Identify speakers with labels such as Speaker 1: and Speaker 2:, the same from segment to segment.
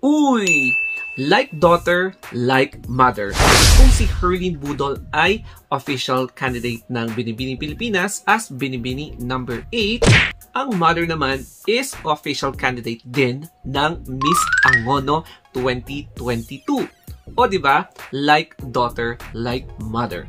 Speaker 1: Uy! Like daughter, like mother. Kung si Herlene Budol ay official candidate ng Binibining Pilipinas as Binibini number 8, ang mother naman is official candidate din ng Miss Angono 2022. O diba? Like daughter, like mother.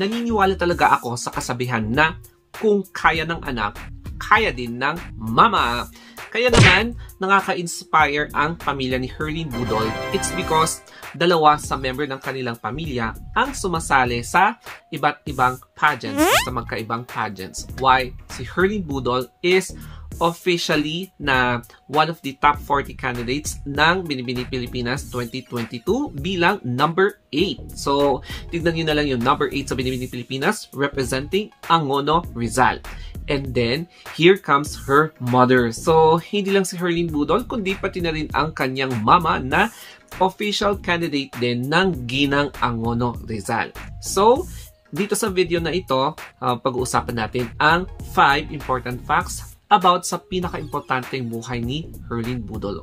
Speaker 1: Naniniwala talaga ako sa kasabihan na kung kaya ng anak, kaya din ng mama. Kaya naman, nakaka-inspire ang pamilya ni Herlene Budol. It's because dalawa sa member ng kanilang pamilya ang sumasali sa iba't ibang pageants, sa magkaibang pageants. Why? Si Herlene Budol is officially na one of the top 40 candidates ng Binibini Pilipinas 2022 bilang number 8. So, tignan nyo na lang yung number 8 sa Binibini Pilipinas representing Angono Rizal. And then, here comes her mother. So, hindi lang si Herlene Budol, kundi pati na rin ang kanyang mama na official candidate din ng Ginang Angono Rizal. So, dito sa video na ito, pag-uusapan natin ang 5 important facts about sa pinaka-importanteng buhay ni Herlene Budol.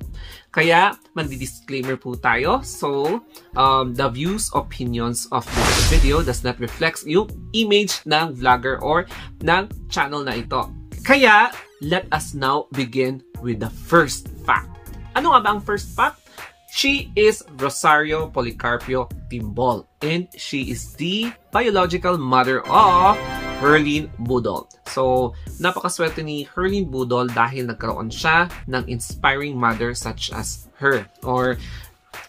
Speaker 1: Kaya, mandi-disclaimer po tayo. So, the views, opinions of this video does not reflect yung image ng vlogger or ng channel na ito. Kaya, let us now begin with the first fact. Ano nga ba ang first fact? She is Rosario Policarpio Timbol, and she is the biological mother of Herlene Budol. So, napakaswerte ni Herlene Budol dahil nagkaroon siya ng inspiring mother such as her, or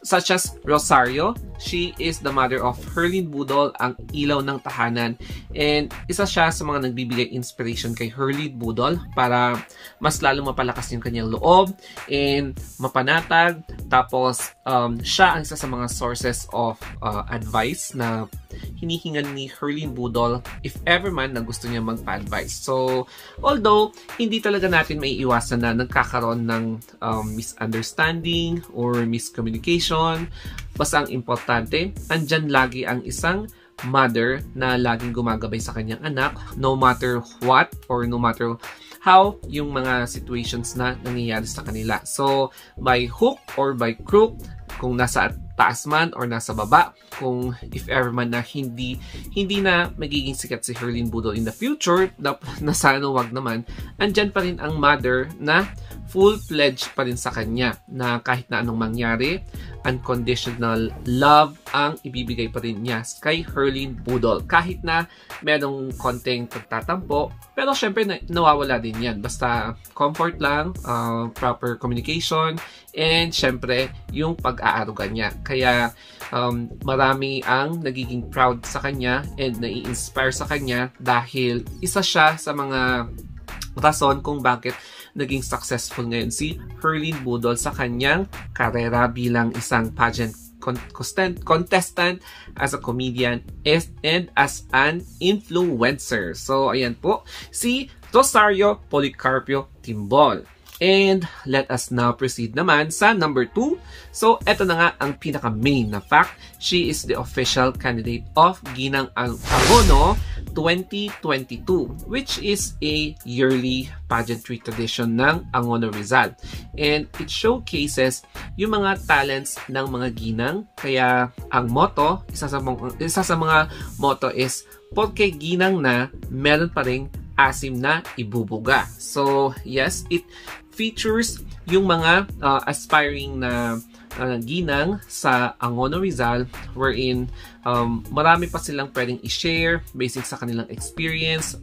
Speaker 1: such as Rosario. She is the mother of Herlene Budol, ang ilaw ng tahanan, and isa siya sa mga nagbibigay inspiration kay Herlene Budol para mas lalong mapalakas yung kanyang loob and mapanatag. Tapos, siya ang isa sa mga sources of advice na hinihingan ni Herlene Budol if ever man na gusto niya magpa-advise. So, although hindi talaga natin maiiwasan na nagkakaroon ng misunderstanding or miscommunication, basta ang importante, andyan lagi ang isang mother na laging gumagabay sa kanyang anak no matter what or no matter how yung mga situations na nangyayari sa kanila. So, by hook or by crook, kung nasa taas man or nasa baba, kung if ever man na hindi na magiging sikat si Herlene Budol in the future, na sana wag naman, andyan pa rin ang mother na full-fledged pa rin sa kanya, na kahit na anong mangyari, unconditional love ang ibibigay pa rin niya kay Herlene Budol. Kahit na merong konting pagtatampo, pero syempre nawawala din yan. Basta comfort lang, proper communication, and syempre yung pag-aaruga niya. Kaya marami ang nagiging proud sa kanya and nai-inspire sa kanya dahil isa siya sa mga rason kung bakit naging successful ngayon si Herlene Budol sa kanyang karera bilang isang pageant contestant, as a comedian, and as an influencer. So, ayan po, si Rosario Policarpio Timbol. And let us now proceed naman sa number 2. So, eto na nga ang pinaka-main na fact. She is the official candidate of Ginang Angono 2022, which is a yearly pageantry tradition ng Angono Rizal. And it showcases yung mga talents ng mga ginang. Kaya ang motto, isa sa mga motto is, "Porque ginang na, meron pa ring asim na ibubuga." So, yes, it features yung mga aspiring na ginang sa Angono Rizal, wherein marami pa silang pwedeng i-share basing sa kanilang experience,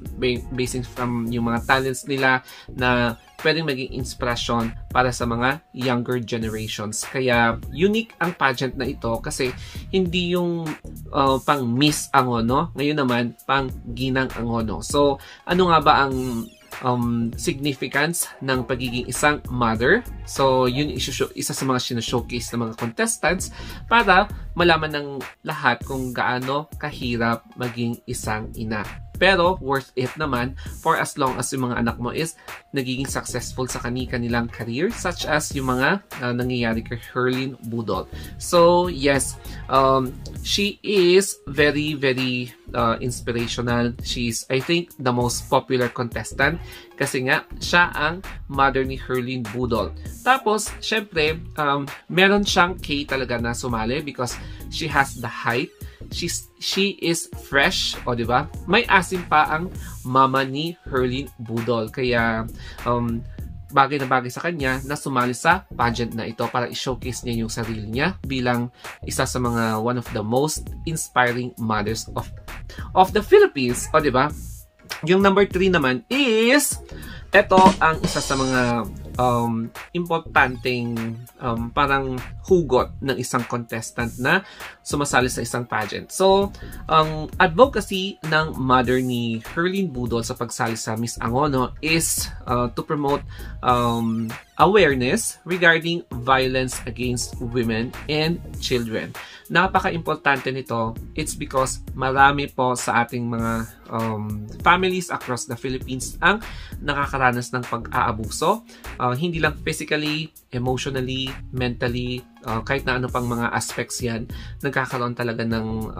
Speaker 1: basing from yung mga talents nila na pwedeng maging inspirasyon para sa mga younger generations. Kaya unique ang pageant na ito kasi hindi yung pang Miss Angono, ngayon naman pang Ginang Angono. So, ano nga ba ang significance ng pagiging isang mother? So, yun isa sa mga sinashowcase ng mga contestants para malaman ng lahat kung gaano kahirap maging isang ina. Pero worth it naman for as long as yung mga anak mo is nagiging successful sa kanilang career, such as yung mga nangyayari kay Herlin Budol. So yes, she is very inspirational. She's, I think, the most popular contestant kasi nga siya ang mother ni Herlin Budol. Tapos syempre meron siyang K talaga na sumali because she has the height. She is fresh, o di ba? May asim pa ang mama ni Herlin Budol. Kaya bagay na bagay sa kanya na sumali sa pageant na ito para i-showcase niya yung sarili niya bilang isa sa mga one of the most inspiring mothers of the Philippines, o di ba? Yung number 3 naman is ito ang isa sa mga importanteng parang hugot ng isang contestant na sumasali sa isang pageant. So, ang advocacy ng mother ni Herlin Budol sa pagsali sa Miss Angono is to promote awareness regarding violence against women and children. Napaka-importante nito. It's because marami po sa ating mga families across the Philippines ang nakakaranas ng pag-aabuso. Hindi lang physically, emotionally, mentally, kahit na ano pang mga aspects yan, nagkakaroon talaga ng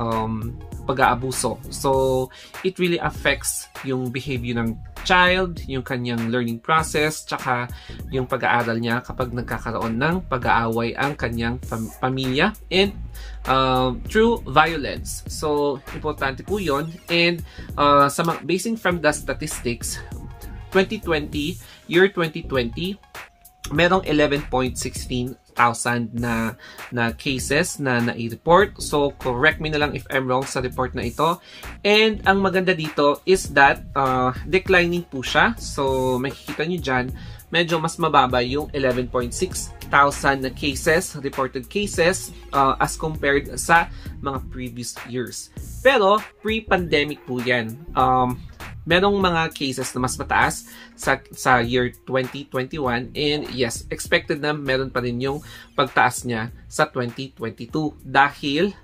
Speaker 1: pag-aabuso. So, it really affects yung behavior ng child, yung kanyang learning process, tsaka yung pag-aaral niya kapag nagkakaroon ng pag-aaway ang kanyang pamilya and through violence. So, importante po yun. And basing from the statistics, 2020, year 2020, merong 11,16,000 na cases na nai-report. So, correct me na lang if I'm wrong sa report na ito. And ang maganda dito is that declining po siya. So, makikita nyo dyan, medyo mas mababa yung 11,600 na cases, reported cases, as compared sa mga previous years. Pero, pre-pandemic po yan. Merong mga cases na mas mataas sa year 2021 and yes, expected na meron pa rin yung pagtaas niya sa 2022 dahil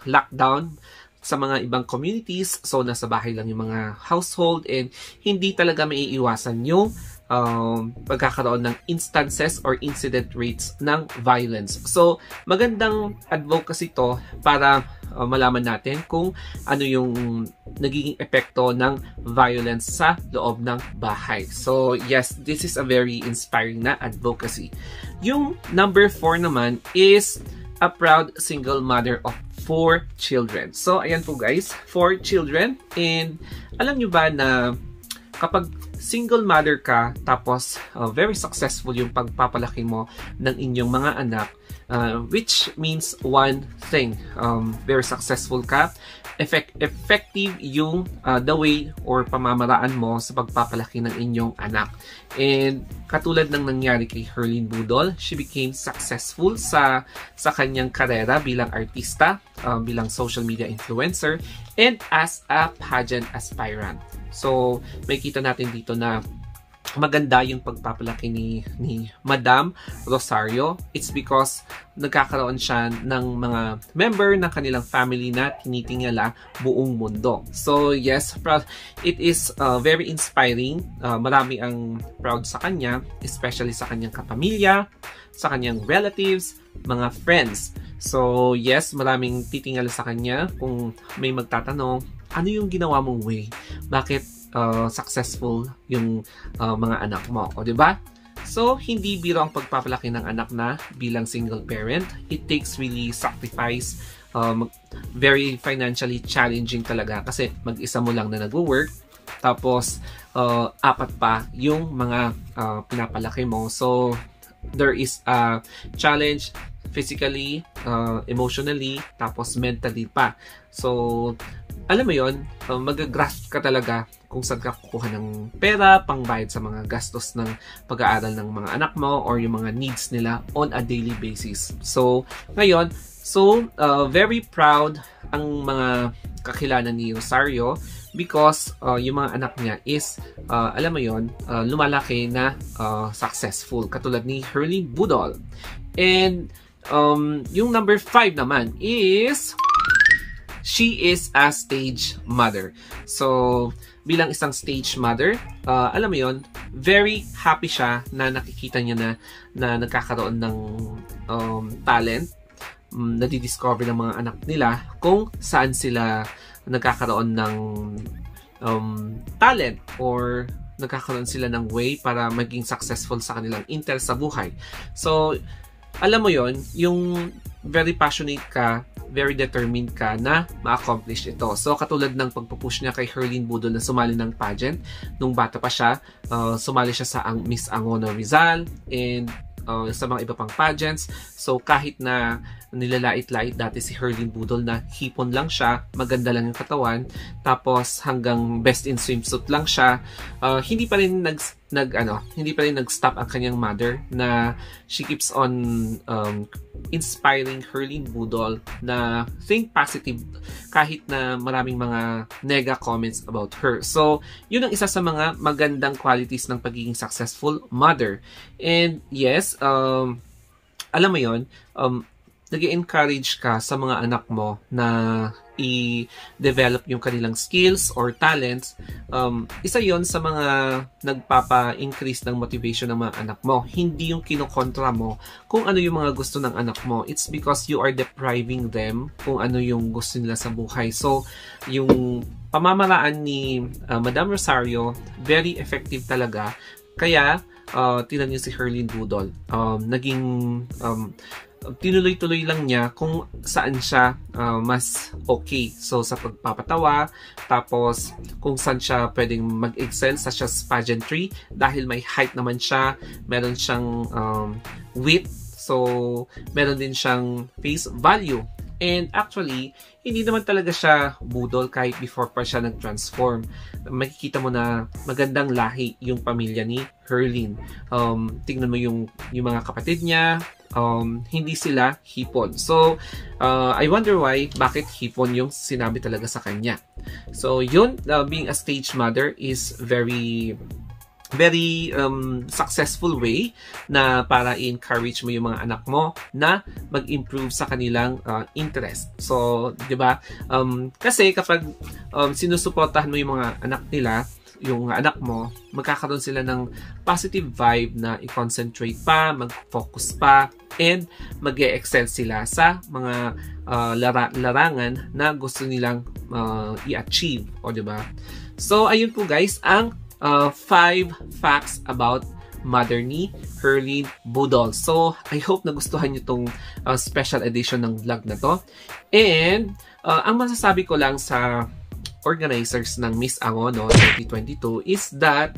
Speaker 1: lockdown sa mga ibang communities, so nasa bahay lang yung mga household and hindi talaga maiiwasan yung pagkakaroon ng instances or incident rates ng violence. So, magandang advocacy to para malaman natin kung ano yung nagiging epekto ng violence sa loob ng bahay. So, yes, this is a very inspiring na advocacy. Yung number 4 naman is a proud single mother of 4 children. So, ayan po guys, 4 children. And alam nyo ba na kapag single mother ka, tapos very successful yung pagpapalaki mo ng inyong mga anak, which means one thing, very successful ka, effective yung the way or pamamaraan mo sa pagpapalaki ng inyong anak. And katulad ng nangyari kay Herlin Budol, she became successful sa kanyang karera bilang artista, bilang social media influencer, and as a pageant aspirant. So, may kita natin dito na maganda yung pagpapalaki ni Madam Rosario. It's because nagkakaroon siya ng mga member ng kanilang family na tinitingala buong mundo. So yes, it is very inspiring. Marami ang proud sa kanya, especially sa kanyang kapamilya, sa kanyang relatives, mga friends. So yes, maraming titingala sa kanya kung may magtatanong, ano yung ginawa mong way? Bakit successful yung mga anak mo? O, diba? So, hindi biro ang pagpapalaki ng anak na bilang single parent. It takes really sacrifice. Very financially challenging talaga kasi mag-isa mo lang na nagwo-work. Tapos, 4 pa yung mga pinapalaki mo. So, there is a challenge physically, emotionally, tapos mentally pa. So, alam mo yon, mag-grasp ka talaga kung saan ka kukuha ng pera, pangbayad sa mga gastos ng pag-aaral ng mga anak mo or yung mga needs nila on a daily basis. So, ngayon, very proud ang mga kakilala ni Rosario because yung mga anak niya is, alam mo yon, lumalaki na successful, katulad ni Herlin Budol. And yung number 5 naman is she is a stage mother. So, bilang isang stage mother, alam mo yon, very happy siya na nakikita niya na nagkakaroon ng talent, nadidiscover ng mga anak nila kung saan sila nagkakaroon ng talent or nagkakaroon sila ng way para maging successful sa kanilang interest sa buhay. So, alam mo yon, yung very passionate ka, very determined ka na ma-accomplish ito. So, katulad ng pagpupush niya kay Herlene Budol na sumali ng pageant, nung bata pa siya, sumali siya sa Miss Angono Rizal and sa mga iba pang pageants. So, kahit na nilalait-lait dati si Herlene Budol na hipon lang siya, maganda lang yung katawan, tapos hanggang best in swimsuit lang siya, hindi pa rin nag-stop ang kanyang mother na she keeps on inspiring Herlene Budol na think positive kahit na maraming mga nega comments about her. So, yun ang isa sa mga magandang qualities ng pagiging successful mother. And yes, alam mo yun, nag-encourage ka sa mga anak mo na i-develop yung kanilang skills or talents. Isa yon sa mga nagpapa-increase ng motivation ng mga anak mo. Hindi yung kinokontra mo kung ano yung mga gusto ng anak mo. It's because you are depriving them kung ano yung gusto nila sa buhay. So, yung pamamaraan ni Madam Rosario, very effective talaga. Kaya, tinan niyo si Herlene Budol. Tinuloy-tuloy lang niya kung saan siya mas okay. So, sa pagpapatawa, tapos kung saan siya pwedeng mag-excel such as pageantry dahil may height naman siya, meron siyang wit, so meron din siyang face value. And actually, hindi naman talaga siya budol kahit before pa siya nag-transform. Makikita mo na magandang lahi yung pamilya ni Herlene. Tingnan mo yung mga kapatid niya, hindi sila hipon. So, I wonder why, bakit hipon yung sinabi talaga sa kanya. So, yun, being a stage mother is very successful way na para i-encourage mo yung mga anak mo na mag-improve sa kanilang interest. So, 'di ba? Kasi kapag sinusuportahan mo yung mga anak nila, yung anak mo, magkakaroon sila ng positive vibe na i-concentrate pa, mag-focus pa, and mag-e-excel sila sa mga larangan na gusto nilang i-achieve. O, 'di ba? So, ayun po guys, ang 5 facts about mother ni Herlene Budol. So, I hope nagustuhan nyo itong special edition ng vlog na to. And, ang masasabi ko lang sa organizers ng Miss Angono 2022 is that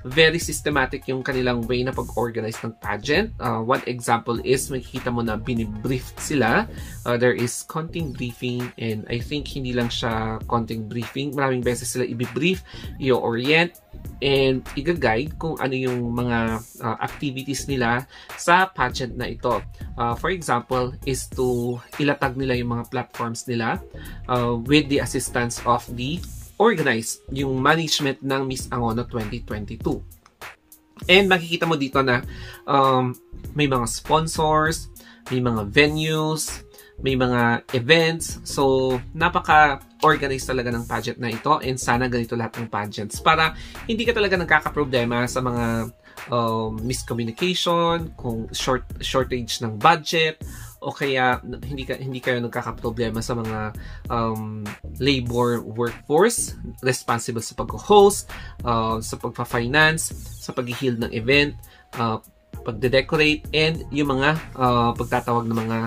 Speaker 1: very systematic yung kanilang way na pag-organize ng pageant. One example is makikita mo na binibrief sila. There is konting briefing, and I think hindi lang siya konting briefing. Maraming beses sila i-brief, i-orient, and i-guide kung ano yung mga activities nila sa pageant na ito. For example, is to ilatag nila yung mga platforms nila with the assistance of the organize, yung management ng Miss Angono 2022. And makikita mo dito na may mga sponsors, may mga venues, may mga events. So, napaka-organized talaga ng pageant na ito, and sana ganito lahat ng pageants para hindi ka talaga nagkakaproblema sa mga miscommunication, kung shortage ng budget, o kaya hindi kayo nagkakaproblema sa mga labor workforce responsible sa pag-host, sa pagpa-finance, sa pag-heal ng event, pagde-decorate, and yung mga pagtatawag ng mga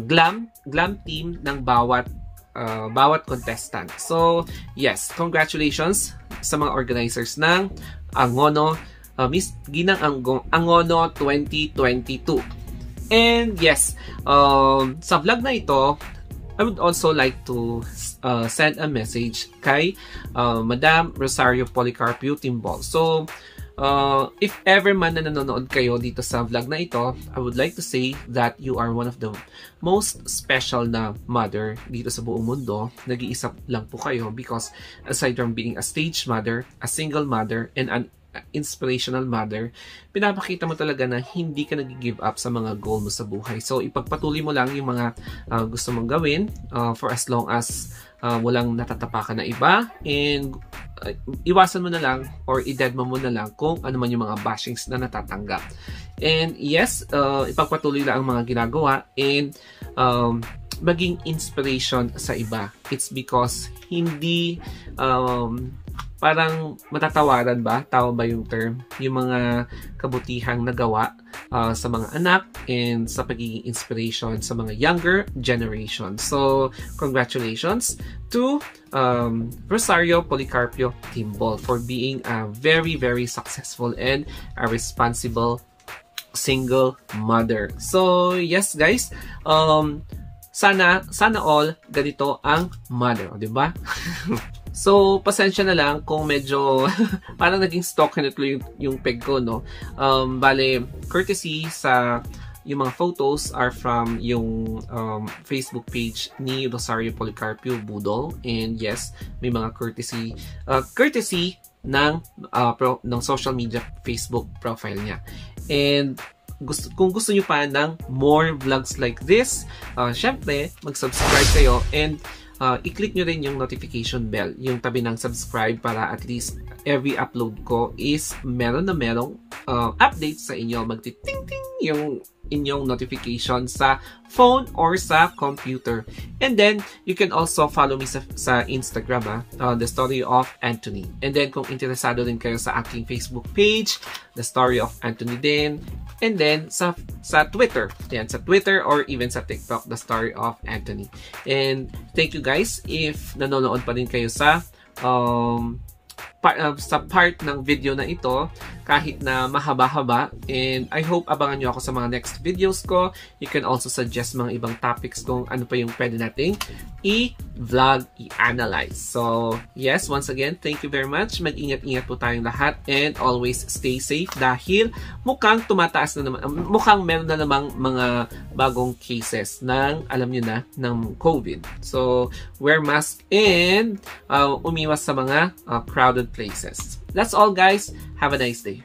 Speaker 1: glam team ng bawat contestant. So, yes, congratulations sa mga organizers ng Angono, Miss Ginang Angono 2022. And yes, sa vlog na ito, I would also like to send a message kay Madam Rosario Policarpio Timbol. So, if ever man na nanonood kayo dito sa vlog na ito, I would like to say that you are one of the most special na mother dito sa buong mundo. Nag-iisa lang po kayo because aside from being a stage mother, a single mother, and an inspirational mother, pinapakita mo talaga na hindi ka nag-give up sa mga goal mo sa buhay. So, ipagpatuloy mo lang yung mga gusto mong gawin for as long as walang natatapakan na iba, and iwasan mo na lang or i-dead mo na lang kung ano man yung mga bashings na natatanggap. And yes, ipagpatuloy lang ang mga ginagawa, and maging inspiration sa iba. It's because hindi parang matatawaran ba? Tama ba yung term? Yung mga kabutihang nagawa sa mga anak and sa pagiging inspiration sa mga younger generation. So, congratulations to Rosario Policarpio Timbol for being a very, very successful and a responsible single mother. So, yes guys, sana all ganito ang mother, di ba? So, pasensya na lang kung medyo parang naging stock na yung peg ko, no? Bale, courtesy sa yung mga photos are from yung Facebook page ni Rosario Policarpio Budol. And yes, may mga courtesy ng social media Facebook profile niya. And kung gusto nyo pa ng more vlogs like this, syempre, mag-subscribe kayo, and i-click nyo rin yung notification bell, yung tabi ng subscribe, para at least every upload ko is merong update sa inyo. Magti-ting-ting yung inyong notification sa phone or sa computer. And then, you can also follow me sa Instagram, The Story of Anthony. And then, kung interesado din kayo sa aking Facebook page, The Story of Anthony din. And then, sa Twitter. Yan, sa Twitter or even sa TikTok, The Story of Anthony. And thank you guys if nanonood pa rin kayo sa part ng video na ito, kahit na mahaba-haba. And I hope abangan nyo ako sa mga next videos ko. You can also suggest mga ibang topics kung ano pa yung pwede nating i-vlog, i-analyze. So, yes, once again, thank you very much. Mag-ingat-ingat po tayong lahat, and always stay safe dahil mukhang tumataas na naman, mukhang meron na namang mga bagong cases ng, alam nyo na, ng COVID. So, wear mask and umiwas sa mga crowded places. That's all guys. Have a nice day.